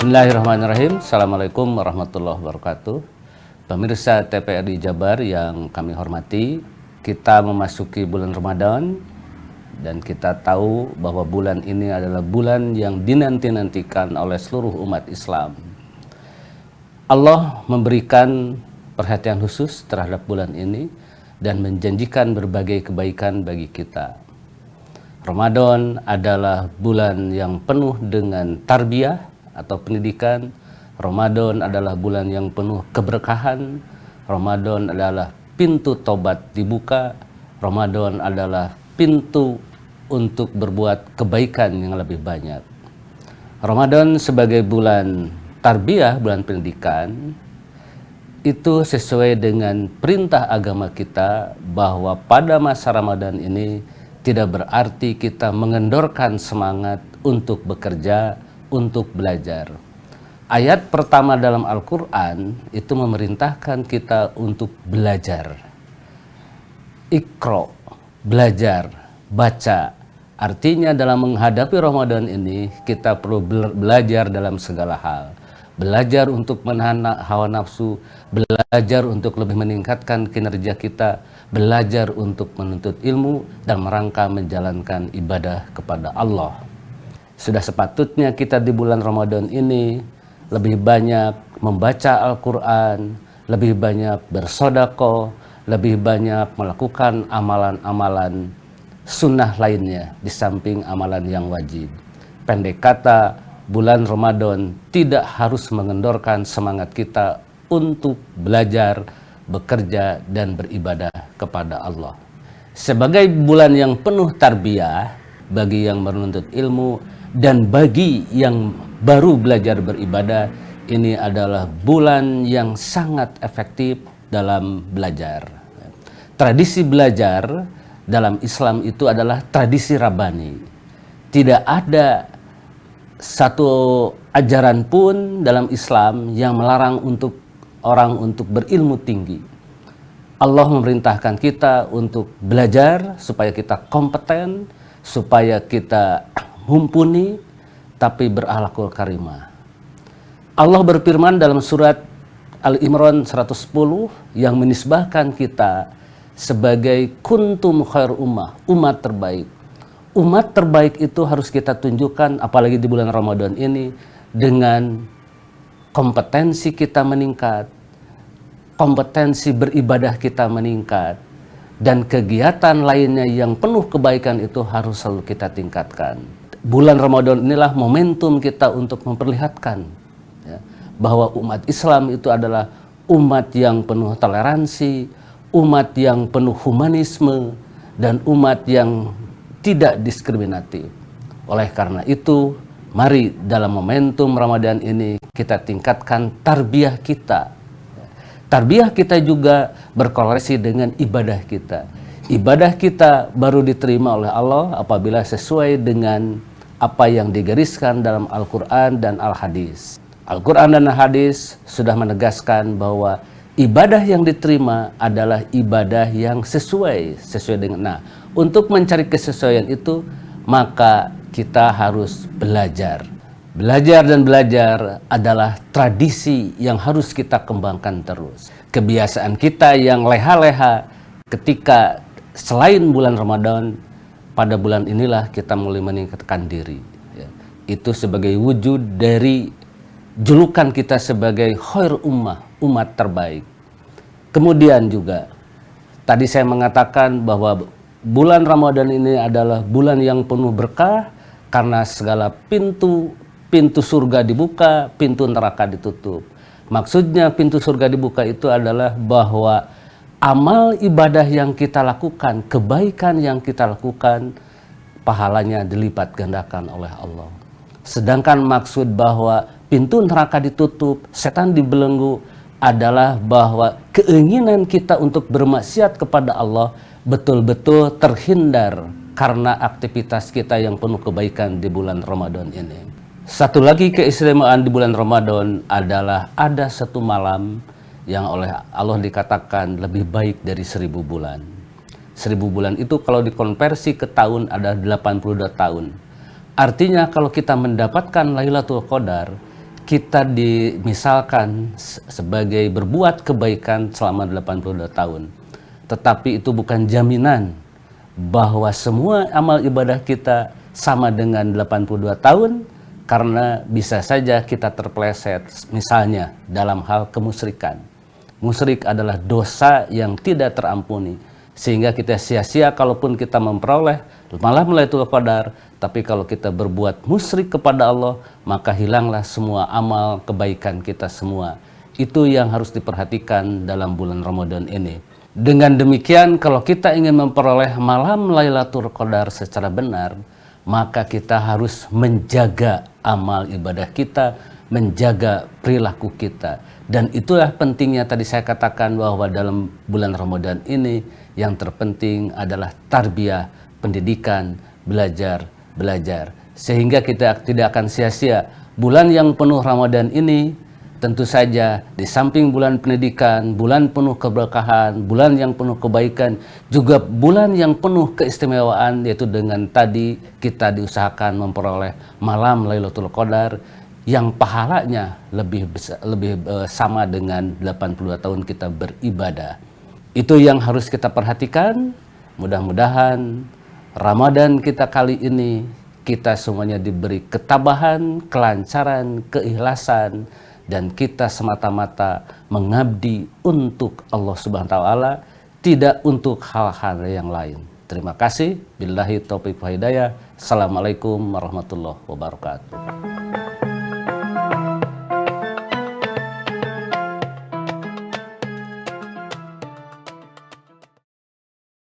Bismillahirrahmanirrahim. Assalamualaikum warahmatullahi wabarakatuh. Pemirsa TPRI Jabar yang kami hormati, kita memasuki bulan Ramadan dan kita tahu bahwa bulan ini adalah bulan yang dinanti-nantikan oleh seluruh umat Islam. Allah memberikan perhatian khusus terhadap bulan ini dan menjanjikan berbagai kebaikan bagi kita. Ramadan adalah bulan yang penuh dengan tarbiyah atau pendidikan. Ramadan adalah bulan yang penuh keberkahan. Ramadan adalah pintu tobat dibuka. Ramadan adalah pintu untuk berbuat kebaikan yang lebih banyak. Ramadan sebagai bulan tarbiyah, bulan pendidikan, itu sesuai dengan perintah agama kita bahwa pada masa Ramadan ini tidak berarti kita mengendorkan semangat untuk bekerja, untuk belajar. Ayat pertama dalam Al-Quran itu memerintahkan kita untuk belajar. Iqra, belajar, baca. Artinya dalam menghadapi Ramadan ini kita perlu belajar dalam segala hal. Belajar untuk menahan hawa nafsu, belajar untuk lebih meningkatkan kinerja kita, belajar untuk menuntut ilmu dan merangka menjalankan ibadah kepada Allah. Sudah sepatutnya kita di bulan Ramadan ini lebih banyak membaca Al-Quran, lebih banyak bersedekah, lebih banyak melakukan amalan-amalan sunnah lainnya di samping amalan yang wajib. Pendek kata, bulan Ramadan tidak harus mengendorkan semangat kita untuk belajar, bekerja, dan beribadah kepada Allah. Sebagai bulan yang penuh tarbiyah bagi yang menuntut ilmu dan bagi yang baru belajar beribadah, ini adalah bulan yang sangat efektif dalam belajar. Tradisi belajar dalam Islam itu adalah tradisi Rabbani. Tidak ada satu ajaran pun dalam Islam yang melarang untuk orang untuk berilmu tinggi. Allah memerintahkan kita untuk belajar supaya kita kompeten, supaya kita mumpuni, tapi berakhlakul karimah. Allah berfirman dalam surat Al-Imran 110 yang menisbahkan kita sebagai kuntum khair ummah, umat terbaik. Umat terbaik itu harus kita tunjukkan, apalagi di bulan Ramadan ini, dengan kompetensi kita meningkat, kompetensi beribadah kita meningkat, dan kegiatan lainnya yang penuh kebaikan itu harus selalu kita tingkatkan. Bulan Ramadan inilah momentum kita untuk memperlihatkan ya, bahwa umat Islam itu adalah umat yang penuh toleransi, umat yang penuh humanisme, dan umat yang tidak diskriminatif. Oleh karena itu, mari dalam momentum Ramadan ini kita tingkatkan tarbiyah kita. Tarbiyah kita juga berkorelasi dengan ibadah kita. Ibadah kita baru diterima oleh Allah apabila sesuai dengan apa yang digariskan dalam Al-Quran dan Al-Hadis. Al-Quran dan Al-Hadis sudah menegaskan bahwa ibadah yang diterima adalah ibadah yang sesuai dengan. Nah, untuk mencari kesesuaian itu, maka kita harus belajar. Belajar dan belajar adalah tradisi yang harus kita kembangkan terus. Kebiasaan kita yang leha-leha ketika selain bulan Ramadan, pada bulan inilah kita mulai meningkatkan diri. Ya. Itu sebagai wujud dari julukan kita sebagai khair ummah, umat terbaik. Kemudian juga, tadi saya mengatakan bahwa bulan Ramadan ini adalah bulan yang penuh berkah karena segala pintu surga dibuka, pintu neraka ditutup. Maksudnya pintu surga dibuka itu adalah bahwa amal ibadah yang kita lakukan, kebaikan yang kita lakukan, pahalanya dilipat gandakan oleh Allah. Sedangkan maksud bahwa pintu neraka ditutup, setan dibelenggu, adalah bahwa keinginan kita untuk bermaksiat kepada Allah betul-betul terhindar karena aktivitas kita yang penuh kebaikan di bulan Ramadan ini. Satu lagi keistimewaan di bulan Ramadan adalah ada satu malam yang oleh Allah dikatakan lebih baik dari 1000 bulan. 1000 bulan itu kalau dikonversi ke tahun ada 82 tahun. Artinya kalau kita mendapatkan Lailatul Qadar, kita dimisalkan sebagai berbuat kebaikan selama 82 tahun. Tetapi itu bukan jaminan bahwa semua amal ibadah kita sama dengan 82 tahun, karena bisa saja kita terpeleset misalnya dalam hal kemusyrikan. Musyrik adalah dosa yang tidak terampuni, sehingga kita sia-sia kalaupun kita memperoleh malam Lailatul Qadar. Tapi kalau kita berbuat musyrik kepada Allah, maka hilanglah semua amal kebaikan kita semua. Itu yang harus diperhatikan dalam bulan Ramadan ini. Dengan demikian, kalau kita ingin memperoleh malam Lailatul Qadar secara benar, maka kita harus menjaga amal ibadah kita, menjaga perilaku kita. Dan itulah pentingnya tadi saya katakan bahwa dalam bulan Ramadan ini yang terpenting adalah tarbiyah, pendidikan, belajar. Sehingga kita tidak akan sia-sia. Bulan yang penuh Ramadan ini tentu saja di samping bulan pendidikan, bulan penuh keberkahan, bulan yang penuh kebaikan, juga bulan yang penuh keistimewaan, yaitu dengan tadi kita diusahakan memperoleh malam Lailatul Qadar yang pahalanya lebih sama dengan 82 tahun kita beribadah. Itu yang harus kita perhatikan. Mudah-mudahan Ramadan kita kali ini kita semuanya diberi ketabahan, kelancaran, keikhlasan, dan kita semata-mata mengabdi untuk Allah Subhanahu wa taala, tidak untuk hal-hal yang lain. Terima kasih. Billahi taufiq wal hidayah. Assalamualaikum warahmatullahi wabarakatuh.